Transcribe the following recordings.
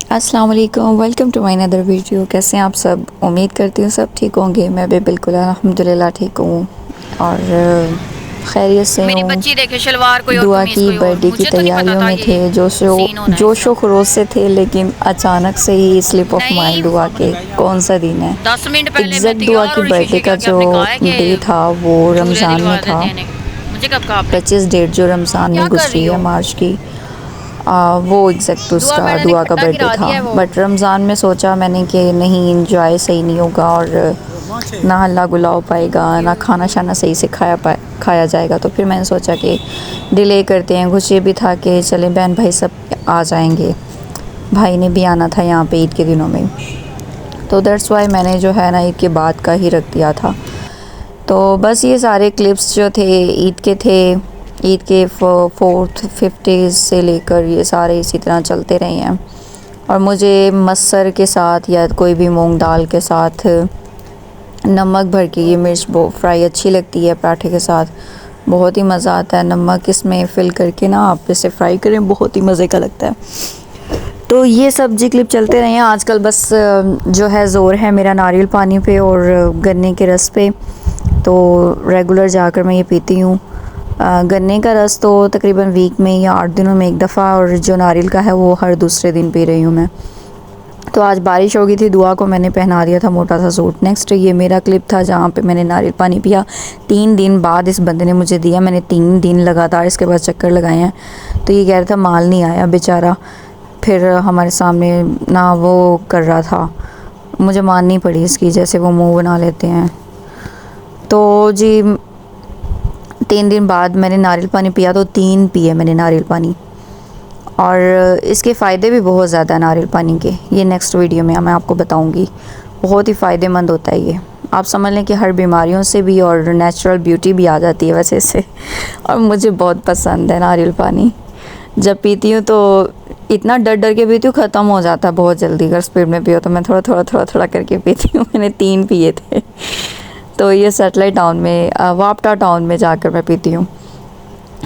अस्सलाम वालेकुम, welcome to my another video. कैसे हैं आप सब? उम्मीद करती हूँ सब ठीक होंगे। मैं भी बिल्कुल अल्हम्दुलिल्लाह ठीक हूँ और खैरियत से मेरी हूँ। बच्ची देखे शलवार कोई और दुआ कमीज की कोई और, बर्थडे की मुझे तो नहीं पता तैयारियों था में ये थे, सीन होना है जोशो इसका। खरोश से थे, लेकिन अचानक से ही स्लिप ऑफ नहीं, माइंड हुआ कि कौन सा दिन है। 10 मिनट पहले मैं एग्जैक्ट दुआ तैयार की और बर्थडे शीशे के का आगे जो आपने कहा है डे था वो कि चूल्हे रमज़ान में दिलवा था। देते हैं। मुझे कब कहा आपने? 25 डेट जो रमज़ान क्या में कर रही गुजरी है हो? मार्च की, वो एग्जैक्ट दुआ उसका मैडम ने दुआ का खड्डा बर्थडे गिरा था। दिया है वो। बट रमज़ान में सोचा मैंने कि नहीं, इंजॉय सही नहीं होगा और ना हल्ला गुला हो पाएगा, ना खाना शाना सही से खाया जाएगा। तो फिर मैंने सोचा कि डिले करते हैं। कुछ ये भी था कि चले बहन भाई सब आ जाएंगे, भाई ने भी आना था यहाँ पे ईद के दिनों में। तो दैट्स वाई मैंने जो है ना ईद के बाद का ही रख दिया था। तो बस ये सारे क्लिप्स जो थे ईद के थे, ईद के 4th 5th से लेकर ये सारे इसी तरह चलते रहे हैं। और मुझे मसर के साथ या कोई भी मूंग दाल के साथ नमक भर के ये मिर्च फ्राई अच्छी लगती है पराठे के साथ। बहुत ही मज़ा आता है। नमक इसमें फ़िल करके ना आप इसे फ्राई करें, बहुत ही मज़े का लगता है। तो ये सब्जी क्लिप चलते रहे हैं। आजकल बस जो है ज़ोर है मेरा नारियल पानी पे और गन्ने के रस पे। तो रेगुलर जाकर मैं ये पीती हूँ। गन्ने का रस तो तकरीबन वीक में या 8 दिनों में एक दफ़ा, और जो नारियल का है वो हर दूसरे दिन पी रही हूँ मैं। तो आज बारिश हो गई थी, दुआ को मैंने पहना दिया था मोटा सा सूट। नेक्स्ट ये मेरा क्लिप था जहाँ पे मैंने नारियल पानी पिया। 3 दिन बाद इस बंदे ने मुझे दिया। मैंने 3 दिन लगातार इसके बाद चक्कर लगाए हैं। तो ये कह रहा था माल नहीं आया बेचारा। फिर हमारे सामने ना वो कर रहा था, मुझे माननी पड़ी इसकी, जैसे वो मुंह बना लेते हैं। तो जी 3 दिन बाद मैंने नारियल पानी पिया, तो 3 पिए मैंने नारियल पानी। और इसके फ़ायदे भी बहुत ज़्यादा है नारियल पानी के। ये नेक्स्ट वीडियो में मैं आपको बताऊंगी। बहुत ही फ़ायदेमंद होता है ये। आप समझ लें कि हर बीमारियों से भी और नेचुरल ब्यूटी भी आ जाती है वैसे इससे। और मुझे बहुत पसंद है नारियल पानी। जब पीती हूँ तो इतना डर डर के पीती हूँ, ख़त्म हो जाता है बहुत जल्दी। अगर स्पीड में पियो तो मैं थोड़ा थोड़ा थोड़ा थोड़ा करके पीती हूँ। मैंने 3 पिए थे। तो ये सेटेलाइट टाउन में, वापटा टाउन में जाकर मैं पीती हूँ।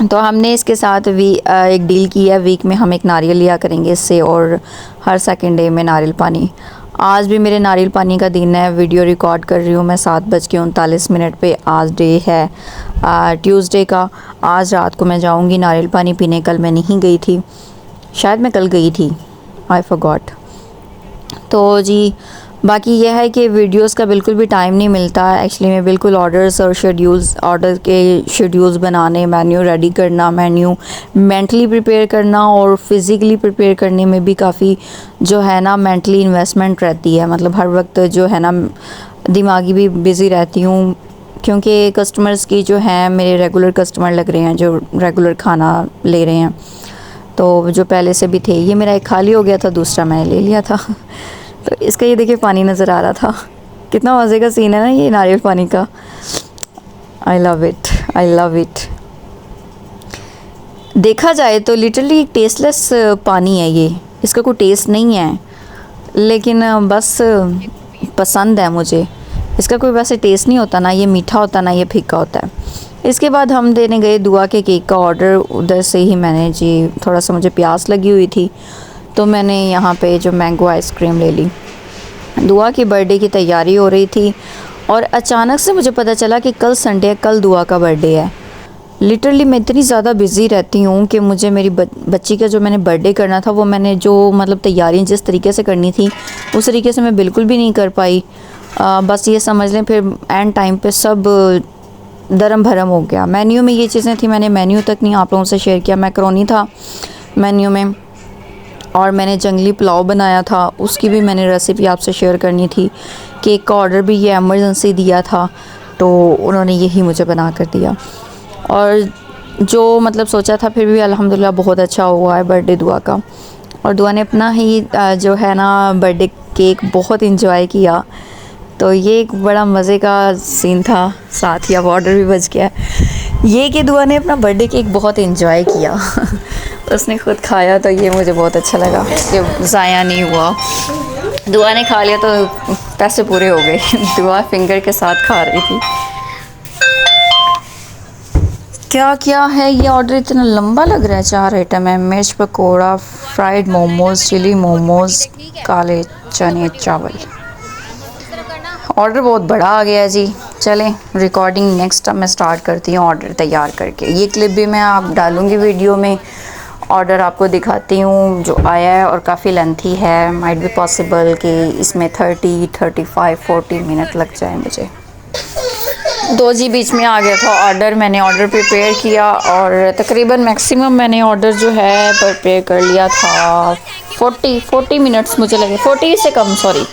तो हमने इसके साथ भी एक डील की है, वीक में हम एक नारियल लिया करेंगे इससे, और हर सेकंड डे में नारियल पानी। आज भी मेरे नारियल पानी का दिन है। वीडियो रिकॉर्ड कर रही हूँ मैं 7:39 पे। आज डे है ट्यूसडे का। आज रात को मैं जाऊँगी नारियल पानी पीने। कल मैं नहीं गई थी, शायद मैं कल गई थी, आई फॉरगॉट। तो जी बाकी यह है कि वीडियोस का बिल्कुल भी टाइम नहीं मिलता एक्चुअली में। बिल्कुल ऑर्डर्स और शेड्यूल्स, ऑर्डर के शेड्यूल्स बनाने, मेन्यू रेडी करना, मेन्यू मेंटली प्रिपेयर करना और फिज़िकली प्रिपेयर करने में भी काफ़ी जो है ना मेंटली इन्वेस्टमेंट रहती है। मतलब हर वक्त जो है ना दिमागी भी बिज़ी रहती हूँ, क्योंकि कस्टमर्स की जो हैं मेरे रेगुलर कस्टमर लग रहे हैं जो रेगुलर खाना ले रहे हैं। तो जो पहले से भी थे, ये मेरा एक खाली हो गया था, दूसरा मैंने ले लिया था। तो इसका ये देखिए पानी नज़र आ रहा था। कितना मज़े का सीन है ना ये नारियल पानी का। I love it, I love it. देखा जाए तो लिटरली टेस्टलेस पानी है ये, इसका कोई टेस्ट नहीं है, लेकिन बस पसंद है मुझे। इसका कोई वैसे टेस्ट नहीं होता, ना ये मीठा होता ना ये फीका होता है। इसके बाद हम देने गए दुआ के केक का ऑर्डर। उधर से ही मैंने जी थोड़ा सा मुझे प्यास लगी हुई थी, तो मैंने यहाँ पे जो मैंगो आइसक्रीम ले ली। दुआ की बर्थडे की तैयारी हो रही थी और अचानक से मुझे पता चला कि कल संडे है, कल दुआ का बर्थडे है। लिटरली मैं इतनी ज़्यादा बिज़ी रहती हूँ कि मुझे मेरी बच्ची का जो मैंने बर्थडे करना था वो मैंने जो मतलब तैयारियाँ जिस तरीके से करनी थी उस तरीके से मैं बिल्कुल भी नहीं कर पाई। बस ये समझ लें फिर एंड टाइम पे सब दरम भरम हो गया। मेन्यू में ये चीज़ें थी, मैंने मेन्यू तक नहीं आप लोगों से शेयर किया। मैकरोनी था मेन्यू में, और मैंने जंगली पुलाव बनाया था, उसकी भी मैंने रेसिपी आपसे शेयर करनी थी। केक का ऑर्डर भी ये एमरजेंसी दिया था, तो उन्होंने यही मुझे बना कर दिया। और जो मतलब सोचा था फिर भी अल्हम्दुलिल्लाह बहुत अच्छा हुआ है बर्थडे दुआ का। और दुआ ने अपना ही जो है ना बर्थडे केक बहुत इंजॉय किया। तो ये एक बड़ा मज़े का सीन था। साथ ही अब ऑर्डर भी बच गया। ये कि दुआ ने अपना बर्थडे केक बहुत इंजॉय किया। उसने खुद खाया, तो ये मुझे बहुत अच्छा लगा कि ज़ाया नहीं हुआ। दुआ ने खा लिया तो पैसे पूरे हो गए। दुआ फिंगर के साथ खा रही थी। क्या क्या है ये ऑर्डर, इतना लंबा लग रहा है। 4 आइटम है, मिर्च पकोड़ा, फ्राइड मोमोज, चिली मोमोज, काले चने चावल। ऑर्डर बहुत बड़ा आ गया है जी। चलें रिकॉर्डिंग नेक्स्ट टाइम मैं स्टार्ट करती हूँ ऑर्डर तैयार करके। ये क्लिप भी मैं आप डालूँगी वीडियो में, ऑर्डर आपको दिखाती हूँ जो आया है, और काफ़ी लेंथी है। माइट बी पॉसिबल कि इसमें 30, 35, 40 मिनट लग जाए मुझे। 2 जी बीच में आ गया था ऑर्डर। मैंने ऑर्डर प्रिपेयर किया और तकरीबन मैक्सिमम मैंने ऑर्डर जो है प्रिपेयर कर लिया था 40 मिनट्स मुझे लगे, 40 से कम, सॉरी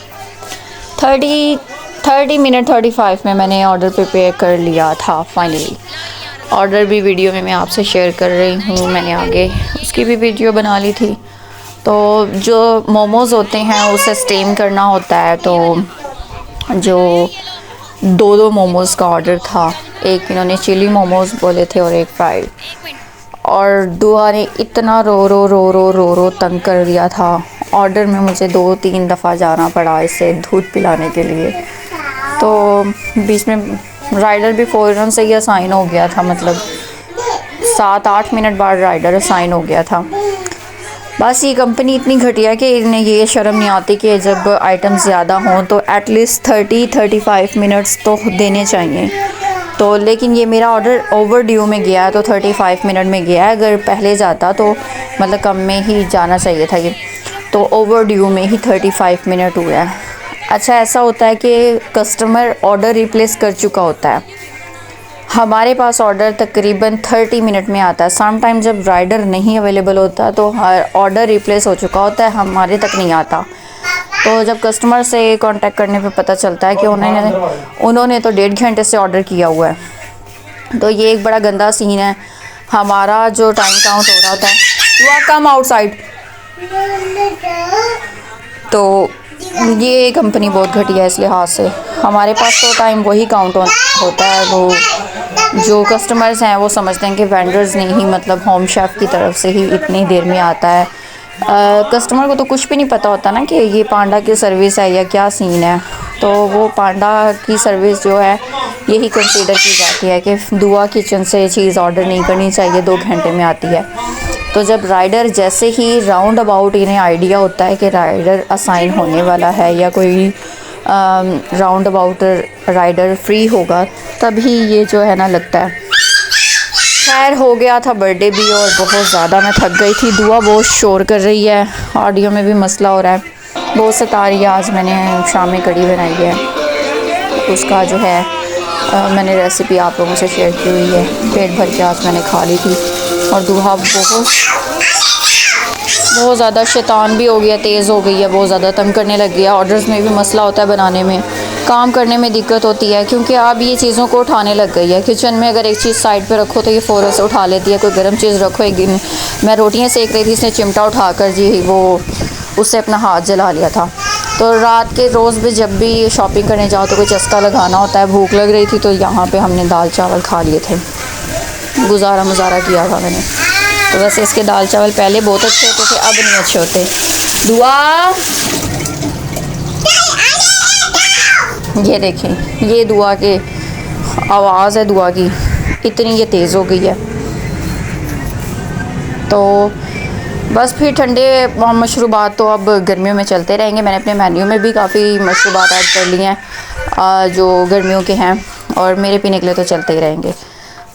30 मिनट 35 में मैंने ऑर्डर प्रिपेयर कर लिया था फाइनली। ऑर्डर भी वीडियो में मैं आपसे शेयर कर रही हूँ, मैंने आगे उसकी भी वीडियो बना ली थी। तो जो मोमोज़ होते हैं उसे स्टीम करना होता है, तो जो 2 मोमोज़ का ऑर्डर था, एक इन्होंने चिली मोमोज़ बोले थे और एक फ्राइड। और दुआ ने इतना रो तंग कर दिया था। ऑर्डर में मुझे 2-3 दफ़ा जाना पड़ा इसे दूध पिलाने के लिए। तो बीच में राइडर भी फ़ौरन से ही असाइन हो गया था, मतलब 7-8 मिनट बाद राइडर असाइन हो गया था। बस ये कंपनी इतनी घटिया कि इन्हें ये शर्म नहीं आती कि जब आइटम ज़्यादा हों तो एटलीस्ट 30-35 मिनट्स तो देने चाहिए। तो लेकिन ये मेरा ऑर्डर ओवर ड्यू में गया है, तो 35 मिनट में गया है। अगर पहले जाता तो मतलब कम में ही जाना चाहिए था ये, तो ओवर ड्यू में ही 35 मिनट हुआ है। अच्छा, ऐसा होता है कि कस्टमर ऑर्डर रिप्लेस कर चुका होता है। हमारे पास ऑर्डर तकरीबन 30 मिनट में आता है। सम टाइम जब राइडर नहीं अवेलेबल होता तो ऑर्डर रिप्लेस हो चुका होता है, हमारे तक नहीं आता। तो जब कस्टमर से कांटेक्ट करने पे पता चलता है कि उन्होंने तो 1.5 घंटे से ऑर्डर किया हुआ है। तो ये एक बड़ा गंदा सीन है। हमारा जो टाइम काउंट हो रहा होता है, यू आर कम आउटसाइड। तो ये कंपनी बहुत घटिया है इस लिहाज से। हमारे पास तो टाइम वही काउंट होता है, वो जो कस्टमर्स हैं वो समझते हैं कि वेंडर्स ने ही, मतलब होम शेफ़ की तरफ से ही इतनी देर में आता है। कस्टमर को तो कुछ भी नहीं पता होता ना कि ये पांडा की सर्विस है या क्या सीन है। तो वो पांडा की सर्विस जो है यही कंसीडर की जाती है कि दुआ किचन से चीज़ ऑर्डर नहीं करनी चाहिए, 2 घंटे में आती है। तो जब राइडर जैसे ही राउंड अबाउट इन्हें आइडिया होता है कि राइडर असाइन होने वाला है या कोई राउंड अबाउट राइडर फ्री होगा, तभी ये जो है ना लगता है। खैर हो गया था बर्थडे भी और बहुत ज़्यादा मैं थक गई थी। दुआ बहुत शोर कर रही है, ऑडियो में भी मसला हो रहा है, बहुत सता रही है। आज मैंने शाम में कढ़ी बनाई है, उसका जो है मैंने रेसिपी आप लोगों से शेयर की हुई है। पेट भर के आज मैंने खा ली थी। और दुआ बहुत ज़्यादा शैतान भी हो गया, तेज़ हो गई है, बहुत ज़्यादा तंग करने लग गया। ऑर्डर्स में भी मसला होता है, बनाने में, काम करने में दिक्कत होती है, क्योंकि अब ये चीज़ों को उठाने लग गई है। किचन में अगर एक चीज़ साइड पे रखो तो ये फ़ौरन से उठा लेती है। कोई गर्म चीज़ रखो, एक दिन मैं रोटियां सेक रही थी, इसने चिमटा उठाकर जी वो उससे अपना हाथ जला लिया था। तो रात के रोज़ भी जब भी शॉपिंग करने जाओ तो कोई चस्का लगाना होता है। भूख लग रही थी तो यहाँ पे हमने दाल चावल खा लिए थे, गुजारा किया था मैंने। तो वैसे इसके दाल चावल पहले बहुत अच्छे होते थे, अब नहीं अच्छे होते। दुआ, ये देखें, ये दुआ के आवाज़ है, दुआ की इतनी ये तेज़ हो गई है। तो बस फिर ठंडे मशरूबात तो अब गर्मियों में चलते रहेंगे। मैंने अपने मेन्यू में भी काफ़ी मशरूबात ऐड कर लिए हैं जो गर्मियों के हैं, और मेरे पीने के लिए तो चलते ही रहेंगे।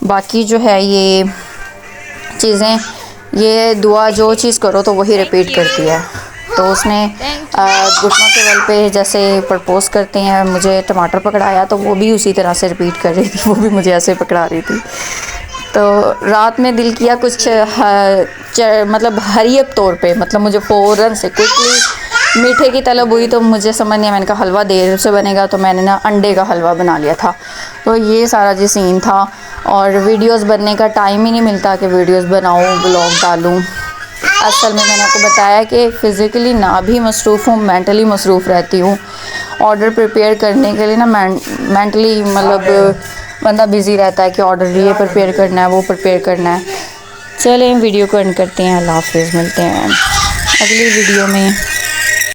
बाकी जो है ये चीज़ें, ये दुआ जो चीज़ करो तो वही रिपीट करती है। तो उसने घुटनों के बल पे जैसे प्रपोज करते हैं, मुझे टमाटर पकड़ाया तो वो भी उसी तरह से रिपीट कर रही थी, वो भी मुझे ऐसे पकड़ा रही थी। तो रात में दिल किया कुछ मतलब हरीअप तौर पे, मतलब मुझे फ़ौरन से क्विकली मीठे की तलब हुई, तो मुझे समझ नहीं आया। मैंने कहा हलवा देर से बनेगा, तो मैंने ना अंडे का हलवा बना लिया था। तो ये सारा जी सीन था, और वीडियोस बनने का टाइम ही नहीं मिलता कि वीडियोस बनाऊं, ब्लॉग डालूं। असल में मैंने आपको बताया कि फ़िज़िकली ना भी मसरूफ़ हूँ, मेंटली मसरूफ़ रहती हूँ। ऑर्डर प्रिपेयर करने के लिए ना मेंटली मतलब बंदा बिज़ी रहता है कि ऑर्डर ये प्रिपेयर करना है, वो प्रिपेयर करना है। चलें वीडियो को एंड करते हैं। अल्लाह हाफ़िज़, मिलते हैं अगली वीडियो में।